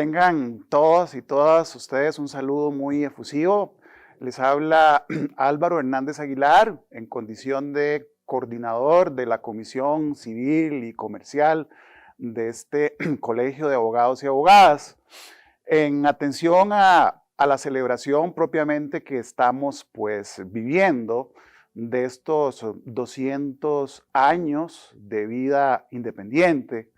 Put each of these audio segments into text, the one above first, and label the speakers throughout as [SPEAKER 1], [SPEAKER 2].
[SPEAKER 1] Tengan todas y todas ustedes un saludo muy efusivo. Les habla Álvaro Hernández Aguilar en condición de coordinador de la Comisión Civil y Comercial de este Colegio de Abogados y Abogadas. En atención a la celebración propiamente que estamos viviendo de estos 200 años de vida independiente,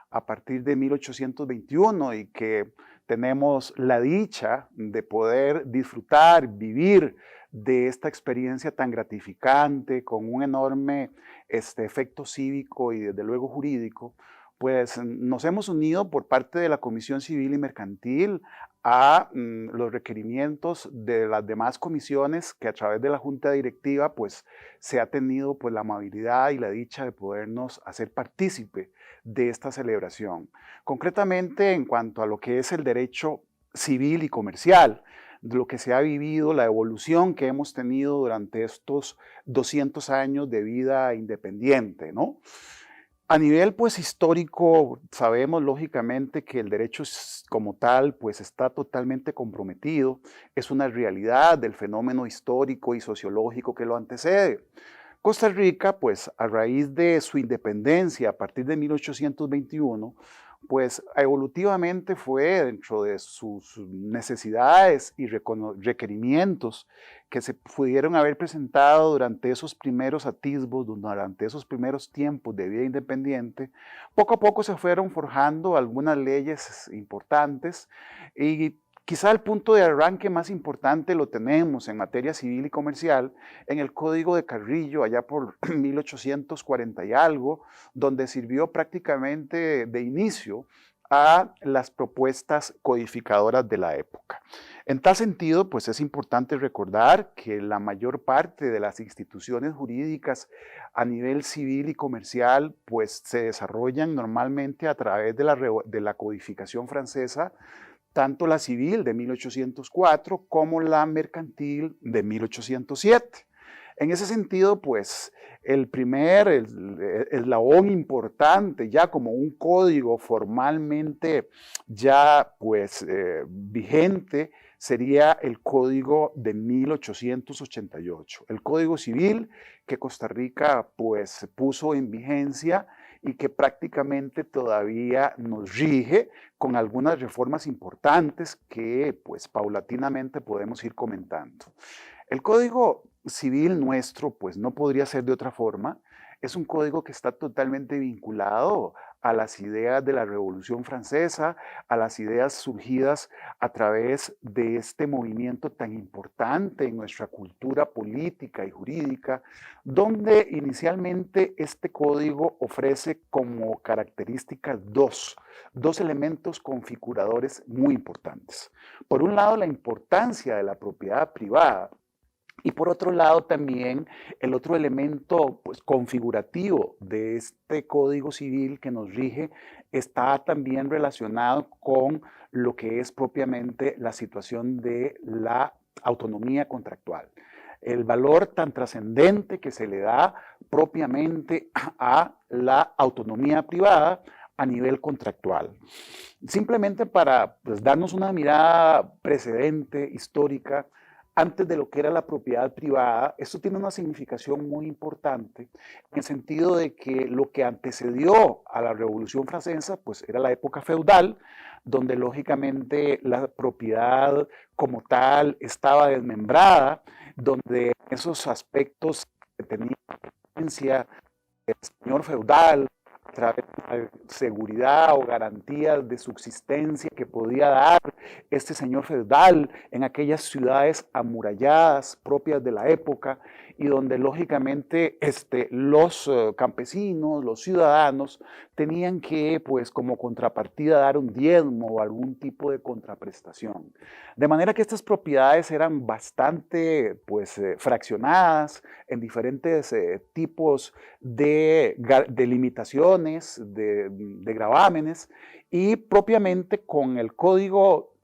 [SPEAKER 1] a partir de 1821 y que tenemos la dicha de poder disfrutar, vivir de esta experiencia tan gratificante, con un enorme efecto cívico y desde luego jurídico, pues nos hemos unido por parte de la Comisión Civil y Mercantil a los requerimientos de las demás comisiones que a través de la Junta Directiva pues se ha tenido pues la amabilidad y la dicha de podernos hacer partícipe de esta celebración. Concretamente en cuanto a lo que es el derecho civil y comercial, de lo que se ha vivido, la evolución que hemos tenido durante estos 200 años de vida independiente, ¿no? A nivel histórico, sabemos lógicamente que el derecho como tal está totalmente comprometido, es una realidad del fenómeno histórico y sociológico que lo antecede. Costa Rica, a raíz de su independencia a partir de 1821, evolutivamente fue dentro de sus necesidades y requerimientos que se pudieron haber presentado durante esos primeros atisbos, durante esos primeros tiempos de vida independiente, poco a poco se fueron forjando algunas leyes importantes y quizá el punto de arranque más importante lo tenemos en materia civil y comercial en el Código de Carrillo, allá por 1840 y algo, donde sirvió prácticamente de inicio a las propuestas codificadoras de la época. En tal sentido, es importante recordar que la mayor parte de las instituciones jurídicas a nivel civil y comercial se desarrollan normalmente a través de la codificación francesa, tanto la civil de 1804 como la mercantil de 1807. En ese sentido, el primer eslabón importante, ya como un código formalmente ya vigente, sería el Código de 1888, el Código Civil que Costa Rica puso en vigencia y que prácticamente todavía nos rige con algunas reformas importantes que paulatinamente podemos ir comentando. El Código Civil nuestro no podría ser de otra forma, es un código que está totalmente vinculado a las ideas de la Revolución Francesa, a las ideas surgidas a través de este movimiento tan importante en nuestra cultura política y jurídica, donde inicialmente este código ofrece como características dos elementos configuradores muy importantes. Por un lado, la importancia de la propiedad privada, y por otro lado también el otro elemento configurativo de este Código Civil que nos rige está también relacionado con lo que es propiamente la situación de la autonomía contractual. El valor tan trascendente que se le da propiamente a la autonomía privada a nivel contractual. Simplemente para darnos una mirada precedente, histórica, antes de lo que era la propiedad privada, esto tiene una significación muy importante en el sentido de que lo que antecedió a la Revolución Francesa era la época feudal, donde lógicamente la propiedad como tal estaba desmembrada, donde esos aspectos que tenía la el señor feudal, a través de la seguridad o garantías de subsistencia que podía dar este señor feudal en aquellas ciudades amuralladas propias de la época y donde lógicamente los campesinos, los ciudadanos tenían que como contrapartida dar un diezmo o algún tipo de contraprestación. De manera que estas propiedades eran bastante fraccionadas en diferentes tipos de limitaciones, de gravámenes, y propiamente con el Código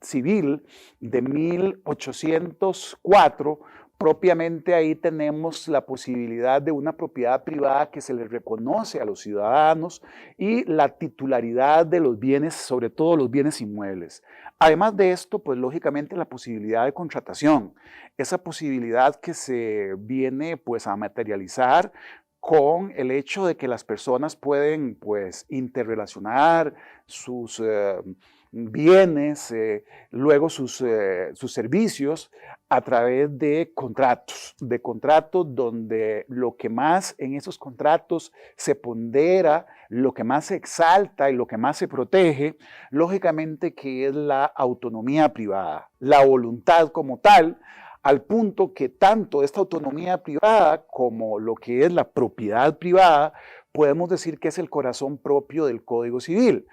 [SPEAKER 1] Civil de 1804, propiamente ahí tenemos la posibilidad de una propiedad privada que se le reconoce a los ciudadanos y la titularidad de los bienes, sobre todo los bienes inmuebles. Además de esto, pues lógicamente la posibilidad de contratación, esa posibilidad que se viene pues a materializar con el hecho de que las personas pueden pues interrelacionar sus bienes, luego sus servicios a través de contratos donde lo que más en esos contratos se pondera, lo que más se exalta y lo que más se protege, lógicamente que es la autonomía privada, la voluntad como tal, al punto que tanto esta autonomía privada como lo que es la propiedad privada, podemos decir que es el corazón propio del Código Civil.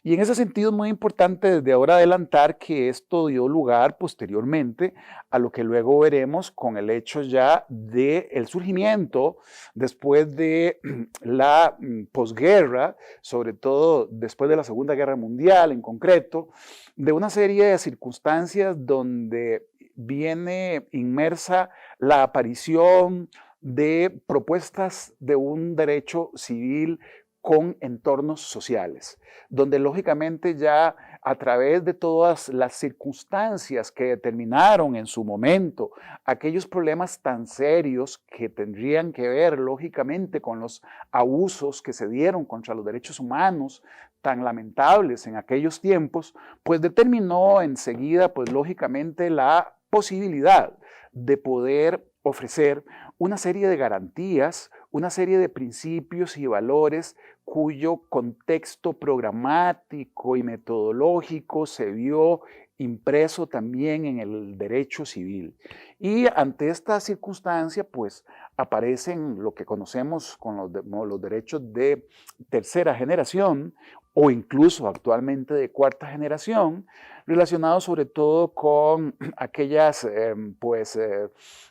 [SPEAKER 1] Y en ese sentido es muy importante desde ahora adelantar que esto dio lugar posteriormente a lo que luego veremos con el hecho ya del surgimiento después de la posguerra, sobre todo después de la Segunda Guerra Mundial en concreto, de una serie de circunstancias donde viene inmersa la aparición de propuestas de un derecho civil con entornos sociales, donde lógicamente ya a través de todas las circunstancias que determinaron en su momento aquellos problemas tan serios que tendrían que ver lógicamente con los abusos que se dieron contra los derechos humanos tan lamentables en aquellos tiempos, pues determinó enseguida pues lógicamente la posibilidad de poder ofrecer una serie de garantías, una serie de principios y valores cuyo contexto programático y metodológico se vio impreso también en el derecho civil. Y ante esta circunstancia, pues aparecen lo que conocemos como los derechos de tercera generación o incluso actualmente de cuarta generación, relacionados sobre todo con aquellas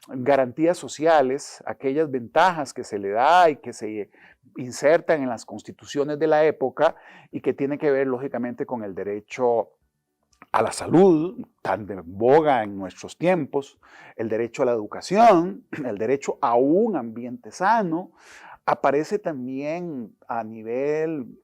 [SPEAKER 1] garantías sociales, aquellas ventajas que se le da y que se insertan en las constituciones de la época y que tiene que ver lógicamente con el derecho a la salud, tan de boga en nuestros tiempos, el derecho a la educación, el derecho a un ambiente sano. Aparece también a nivel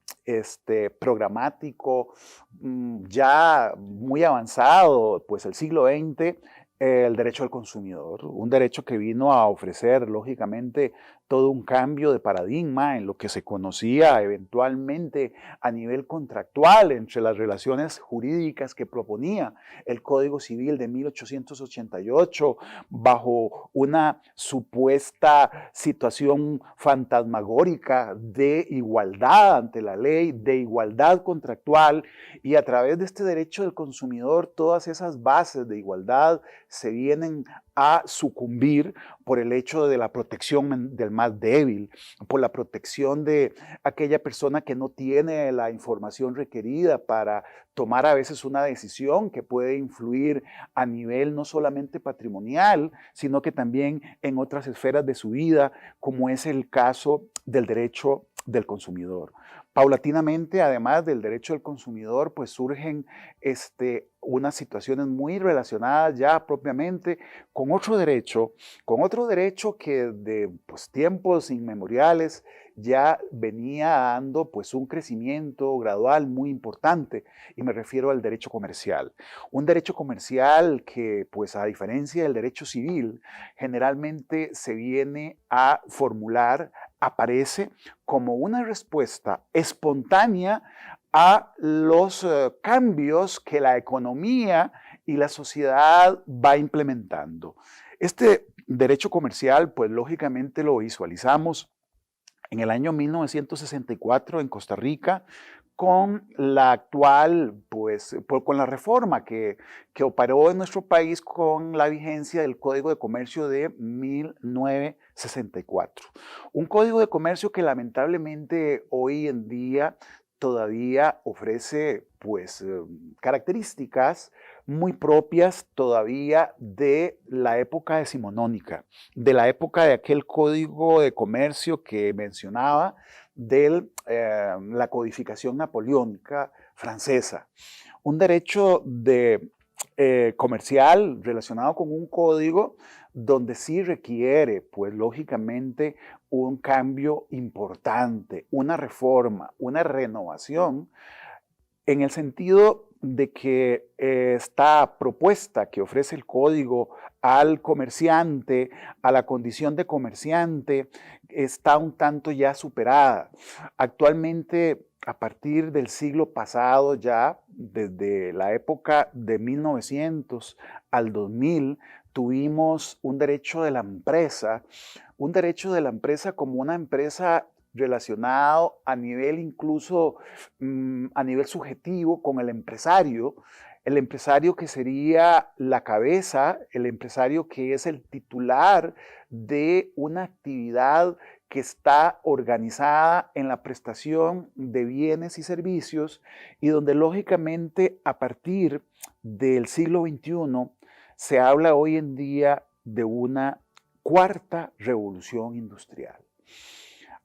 [SPEAKER 1] programático ya muy avanzado, pues el siglo XX, el derecho al consumidor, un derecho que vino a ofrecer, lógicamente, todo un cambio de paradigma en lo que se conocía eventualmente a nivel contractual entre las relaciones jurídicas que proponía el Código Civil de 1888 bajo una supuesta situación fantasmagórica de igualdad ante la ley, de igualdad contractual, y a través de este derecho del consumidor todas esas bases de igualdad se vienen a sucumbir por el hecho de la protección del más débil, por la protección de aquella persona que no tiene la información requerida para tomar a veces una decisión que puede influir a nivel no solamente patrimonial, sino que también en otras esferas de su vida, como es el caso del derecho del consumidor. Paulatinamente, además del derecho del consumidor, pues surgen unas situaciones muy relacionadas ya propiamente con otro derecho que de pues, tiempos inmemoriales ya venía dando pues un crecimiento gradual muy importante, y me refiero al derecho comercial. Un derecho comercial que pues a diferencia del derecho civil generalmente se viene a formular, aparece como una respuesta espontánea a los cambios que la economía y la sociedad va implementando. Este derecho comercial, pues lógicamente lo visualizamos en el año 1964 en Costa Rica, con la actual, pues, con la reforma que operó en nuestro país con la vigencia del Código de Comercio de 1964. Un Código de Comercio que lamentablemente hoy en día todavía ofrece, pues, características muy propias todavía de la época decimonónica, de la época de aquel Código de Comercio que mencionaba, de la codificación napoleónica francesa. Un derecho de comercial relacionado con un código donde sí requiere, pues lógicamente, un cambio importante, una reforma, una renovación, en el sentido de que esta propuesta que ofrece el código al comerciante, a la condición de comerciante, está un tanto ya superada. Actualmente, a partir del siglo pasado ya, desde la época de 1900 al 2000, tuvimos un derecho de la empresa como una empresa relacionado a nivel incluso a nivel subjetivo con el empresario que sería la cabeza, el empresario que es el titular de una actividad que está organizada en la prestación de bienes y servicios y donde lógicamente a partir del siglo XXI se habla hoy en día de una cuarta revolución industrial.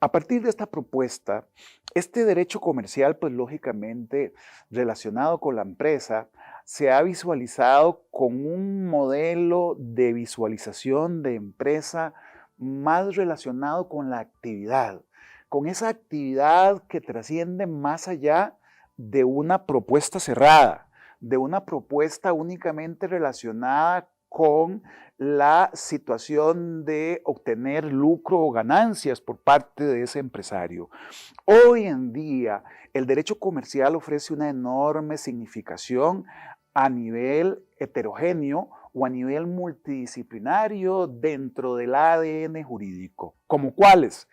[SPEAKER 1] A partir de esta propuesta, este derecho comercial, pues lógicamente relacionado con la empresa, se ha visualizado con un modelo de visualización de empresa más relacionado con la actividad, con esa actividad que trasciende más allá de una propuesta cerrada, de una propuesta únicamente relacionada con la situación de obtener lucro o ganancias por parte de ese empresario. Hoy en día, el derecho comercial ofrece una enorme significación a nivel heterogéneo o a nivel multidisciplinario dentro del ADN jurídico. ¿Como cuáles?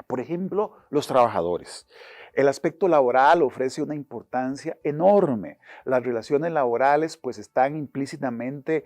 [SPEAKER 1] Por ejemplo, los trabajadores. El aspecto laboral ofrece una importancia enorme. Las relaciones laborales pues están implícitamente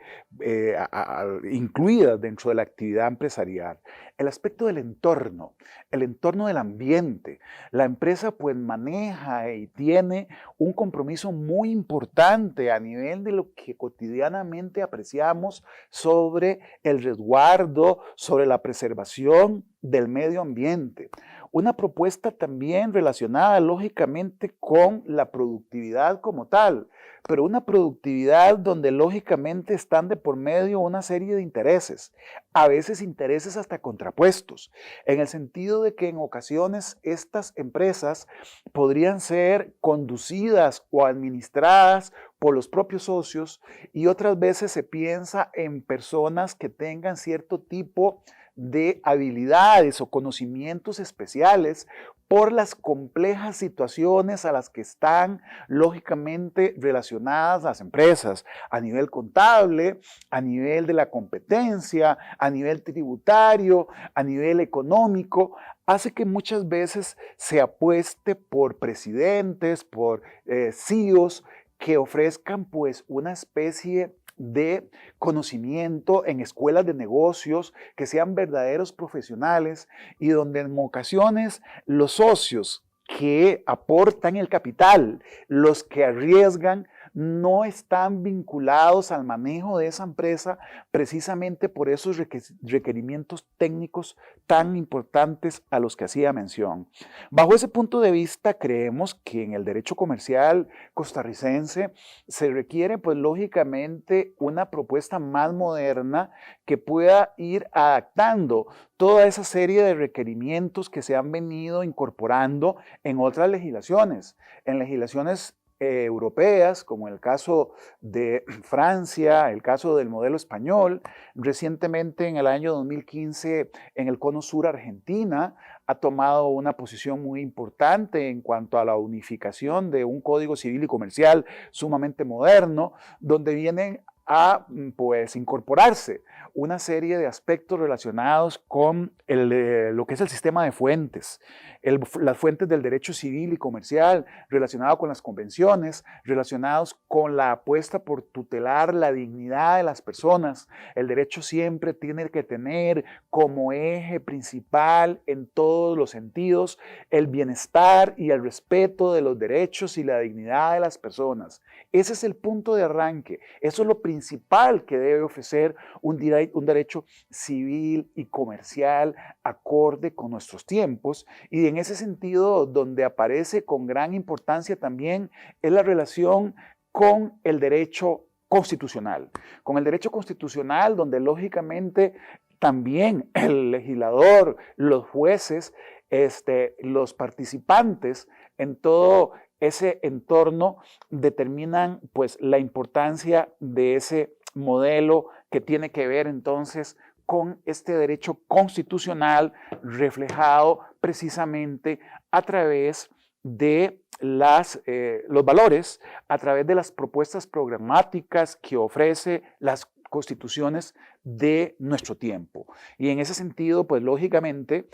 [SPEAKER 1] incluidas dentro de la actividad empresarial. El aspecto del entorno, el entorno del ambiente. La empresa pues maneja y tiene un compromiso muy importante a nivel de lo que cotidianamente apreciamos sobre el resguardo, sobre la preservación del medio ambiente. Una propuesta también relacionada lógicamente con la productividad como tal, pero una productividad donde lógicamente están de por medio una serie de intereses, a veces intereses hasta contrapuestos, en el sentido de que en ocasiones estas empresas podrían ser conducidas o administradas por los propios socios y otras veces se piensa en personas que tengan cierto tipo de habilidades o conocimientos especiales por las complejas situaciones a las que están lógicamente relacionadas las empresas a nivel contable, a nivel de la competencia, a nivel tributario, a nivel económico, hace que muchas veces se apueste por presidentes, por CEOs que ofrezcan pues una especie de conocimiento en escuelas de negocios que sean verdaderos profesionales y donde en ocasiones los socios que aportan el capital, los que arriesgan, no están vinculados al manejo de esa empresa precisamente por esos requerimientos técnicos tan importantes a los que hacía mención. Bajo ese punto de vista, creemos que en el derecho comercial costarricense se requiere, pues lógicamente, una propuesta más moderna que pueda ir adaptando toda esa serie de requerimientos que se han venido incorporando en otras legislaciones, en legislaciones europeas, como el caso de Francia, el caso del modelo español. Recientemente, en el año 2015, en el Cono Sur, Argentina ha tomado una posición muy importante en cuanto a la unificación de un código civil y comercial sumamente moderno, donde vienen a pues incorporarse una serie de aspectos relacionados con lo que es el sistema de fuentes, las fuentes del derecho civil y comercial, relacionado con las convenciones, relacionados con la apuesta por tutelar la dignidad de las personas. El derecho siempre tiene que tener como eje principal en todos los sentidos el bienestar y el respeto de los derechos y la dignidad de las personas. Ese es el punto de arranque. Eso es lo principal que debe ofrecer un derecho civil y comercial acorde con nuestros tiempos. Y en ese sentido, donde aparece con gran importancia también es la relación con el derecho constitucional. Con el derecho constitucional, donde lógicamente también el legislador, los jueces, los participantes en todo ese entorno determinan pues la importancia de ese modelo que tiene que ver entonces con este derecho constitucional reflejado precisamente a través de los valores, a través de las propuestas programáticas que ofrece las constituciones de nuestro tiempo. Y en ese sentido, pues lógicamente,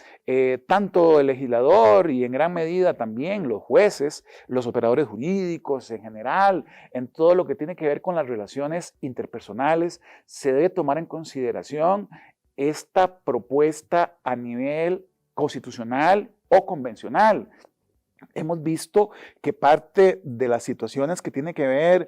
[SPEAKER 1] tanto el legislador y en gran medida también los jueces, los operadores jurídicos en general, en todo lo que tiene que ver con las relaciones interpersonales, se debe tomar en consideración esta propuesta a nivel constitucional o convencional. Hemos visto que parte de las situaciones que tiene que ver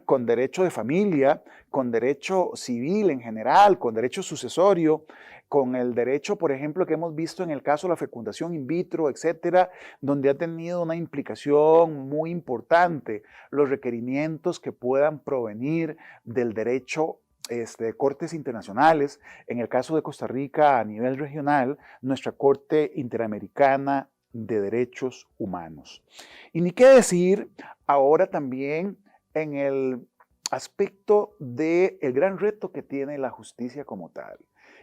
[SPEAKER 1] con derecho de familia, con derecho civil en general, con derecho sucesorio, con el derecho, por ejemplo, que hemos visto en el caso de la fecundación in vitro, etcétera, donde ha tenido una implicación muy importante los requerimientos que puedan provenir del derecho de cortes internacionales. En el caso de Costa Rica, a nivel regional, nuestra Corte Interamericana de Derechos Humanos. Y ni qué decir ahora también en el aspecto del gran reto que tiene la justicia como tal.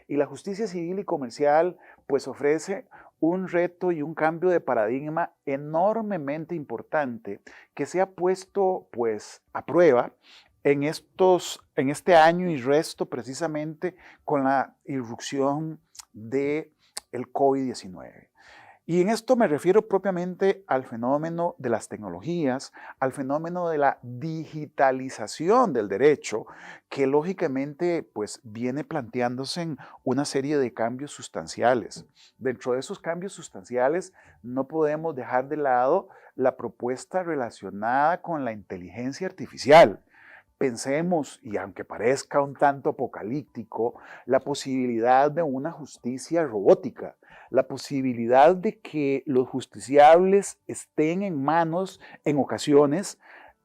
[SPEAKER 1] Y la justicia civil y comercial pues ofrece un reto y un cambio de paradigma enormemente importante que se ha puesto pues a prueba en este año y resto precisamente con la irrupción del COVID-19. Y en esto me refiero propiamente al fenómeno de las tecnologías, al fenómeno de la digitalización del derecho, que lógicamente pues viene planteándose en una serie de cambios sustanciales. Dentro de esos cambios sustanciales no podemos dejar de lado la propuesta relacionada con la inteligencia artificial. Pensemos, y aunque parezca un tanto apocalíptico, la posibilidad de una justicia robótica, la posibilidad de que los justiciables estén en manos en ocasiones,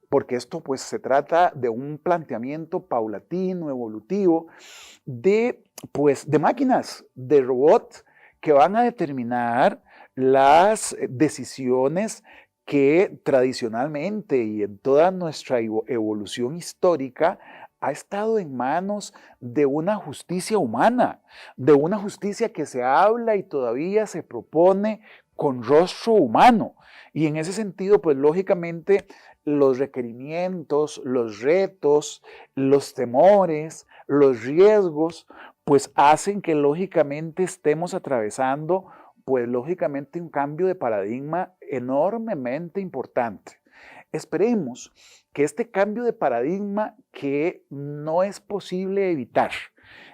[SPEAKER 1] porque esto pues se trata de un planteamiento paulatino, evolutivo, de máquinas, de robots que van a determinar las decisiones que tradicionalmente y en toda nuestra evolución histórica ha estado en manos de una justicia humana, de una justicia que se habla y todavía se propone con rostro humano. Y en ese sentido, pues lógicamente los requerimientos, los retos, los temores, los riesgos, pues hacen que lógicamente estemos atravesando pues lógicamente un cambio de paradigma enormemente importante. Esperemos que este cambio de paradigma que no es posible evitar,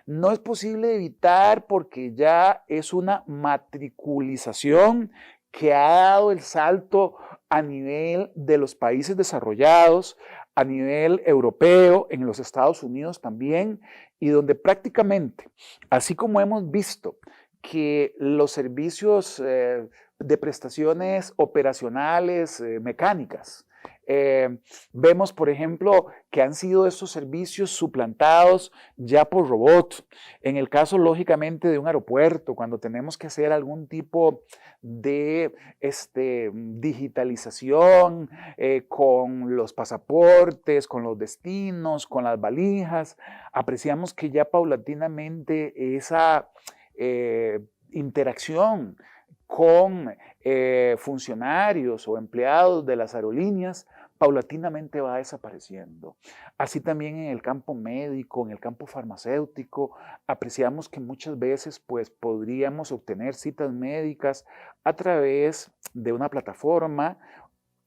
[SPEAKER 1] no es posible evitar porque ya es una matriculización que ha dado el salto a nivel de los países desarrollados, a nivel europeo, en los Estados Unidos también, y donde prácticamente, así como hemos visto que los servicios de prestaciones operacionales mecánicas, vemos, por ejemplo, que han sido estos servicios suplantados ya por robots. En el caso, lógicamente, de un aeropuerto, cuando tenemos que hacer algún tipo de digitalización con los pasaportes, con los destinos, con las valijas, apreciamos que ya paulatinamente esa interacción con funcionarios o empleados de las aerolíneas paulatinamente va desapareciendo. Así también en el campo médico, en el campo farmacéutico, apreciamos que muchas veces pues, podríamos obtener citas médicas a través de una plataforma.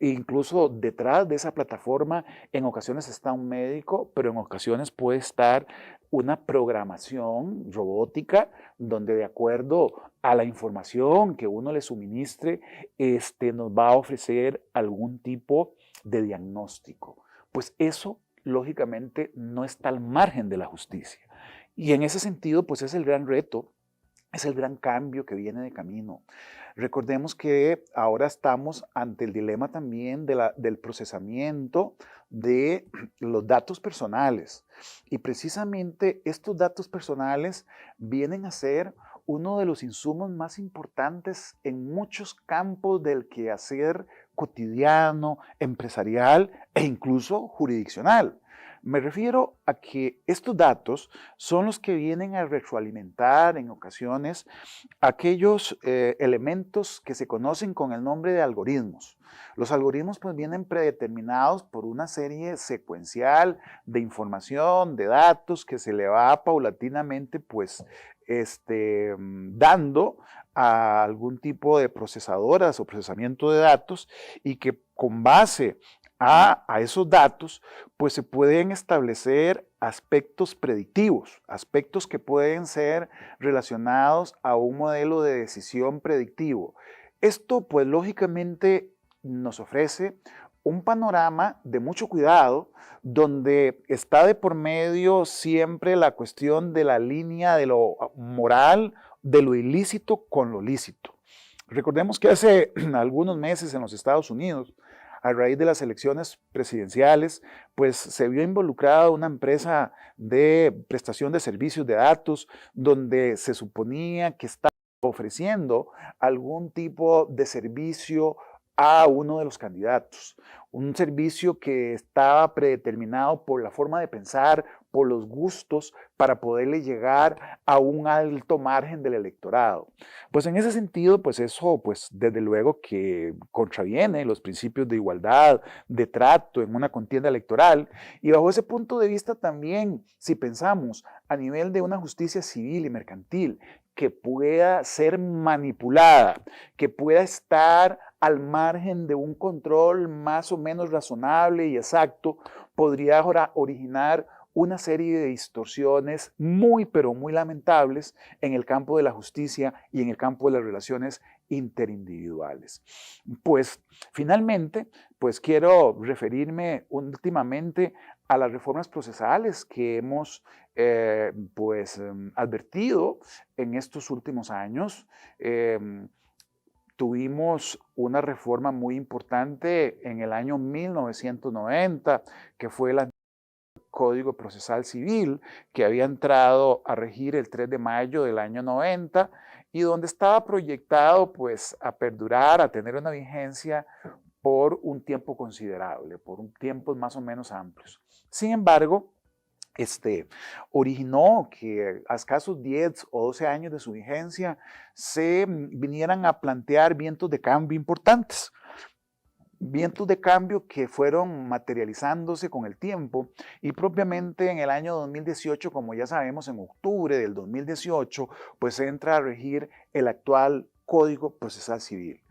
[SPEAKER 1] Incluso detrás de esa plataforma en ocasiones está un médico, pero en ocasiones puede estar una programación robótica donde de acuerdo a la información que uno le suministre, nos va a ofrecer algún tipo de diagnóstico. Pues eso, lógicamente, no está al margen de la justicia. Y en ese sentido, pues es el gran reto es el gran cambio que viene de camino. Recordemos que ahora estamos ante el dilema también del procesamiento de los datos personales. Y precisamente estos datos personales vienen a ser uno de los insumos más importantes en muchos campos del quehacer cotidiano, empresarial e incluso jurisdiccional. Me refiero a que estos datos son los que vienen a retroalimentar en ocasiones aquellos elementos que se conocen con el nombre de algoritmos. Los algoritmos pues vienen predeterminados por una serie secuencial de información, de datos que se le va paulatinamente pues dando a algún tipo de procesadoras o procesamiento de datos y que con base a esos datos, pues se pueden establecer aspectos predictivos, aspectos que pueden ser relacionados a un modelo de decisión predictivo. Esto, pues lógicamente, nos ofrece un panorama de mucho cuidado, donde está de por medio siempre la cuestión de la línea de lo moral, de lo ilícito con lo lícito. Recordemos que hace algunos meses en los Estados Unidos, a raíz de las elecciones presidenciales, pues se vio involucrada una empresa de prestación de servicios de datos donde se suponía que estaba ofreciendo algún tipo de servicio a uno de los candidatos, un servicio que estaba predeterminado por la forma de pensar, por los gustos, para poderle llegar a un alto margen del electorado. Pues en ese sentido, pues eso, pues desde luego que contraviene los principios de igualdad, de trato en una contienda electoral, y bajo ese punto de vista también, si pensamos a nivel de una justicia civil y mercantil, que pueda ser manipulada, que pueda estar al margen de un control más o menos razonable y exacto, podría originar una serie de distorsiones muy, pero muy lamentables en el campo de la justicia y en el campo de las relaciones interindividuales. Pues finalmente, pues quiero referirme últimamente a las reformas procesales que hemos advertido en estos últimos años. Tuvimos una reforma muy importante en el año 1990, que fue el Código Procesal Civil, que había entrado a regir el 3 de mayo del año 90 y donde estaba proyectado pues a perdurar, a tener una vigencia por un tiempo considerable, por un tiempos más o menos amplios. Sin embargo, originó que a escasos 10 o 12 años de su vigencia se vinieran a plantear vientos de cambio importantes. Vientos de cambio que fueron materializándose con el tiempo y propiamente en el año 2018, como ya sabemos, en octubre del 2018, pues entra a regir el actual Código Procesal Civil.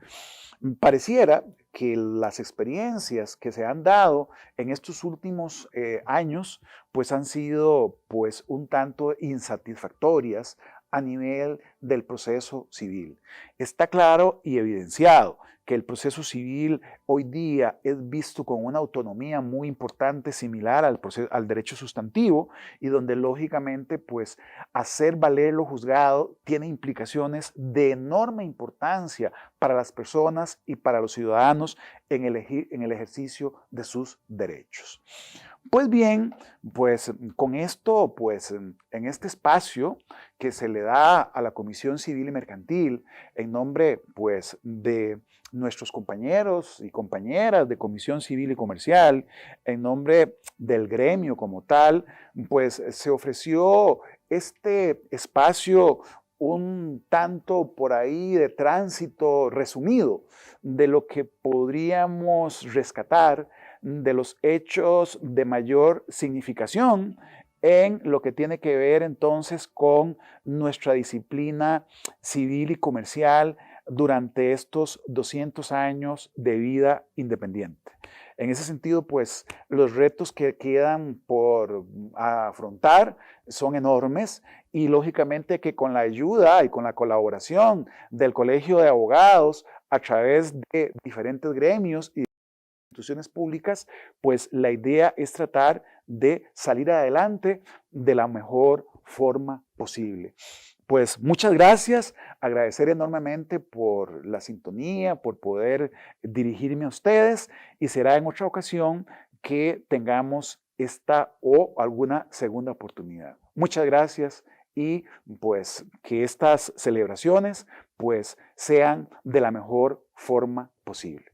[SPEAKER 1] Pareciera que las experiencias que se han dado en estos últimos años pues han sido pues un tanto insatisfactorias a nivel del proceso civil. Está claro y evidenciado que el proceso civil hoy día es visto con una autonomía muy importante, similar al derecho sustantivo, y donde lógicamente pues hacer valer lo juzgado tiene implicaciones de enorme importancia para las personas y para los ciudadanos en el ejercicio de sus derechos. Pues bien, pues con esto, pues en este espacio que se le da a la Comisión Civil y Mercantil en nombre pues de nuestros compañeros y compañeras de Comisión Civil y Comercial, en nombre del gremio como tal, pues se ofreció este espacio un tanto por ahí de tránsito resumido de lo que podríamos rescatar de los hechos de mayor significación en lo que tiene que ver entonces con nuestra disciplina civil y comercial durante estos 200 años de vida independiente. En ese sentido, pues los retos que quedan por afrontar son enormes y lógicamente que con la ayuda y con la colaboración del Colegio de Abogados a través de diferentes gremios y instituciones públicas, pues la idea es tratar de salir adelante de la mejor forma posible. Pues muchas gracias, agradecer enormemente por la sintonía, por poder dirigirme a ustedes y será en otra ocasión que tengamos esta o alguna segunda oportunidad. Muchas gracias y pues que estas celebraciones pues sean de la mejor forma posible.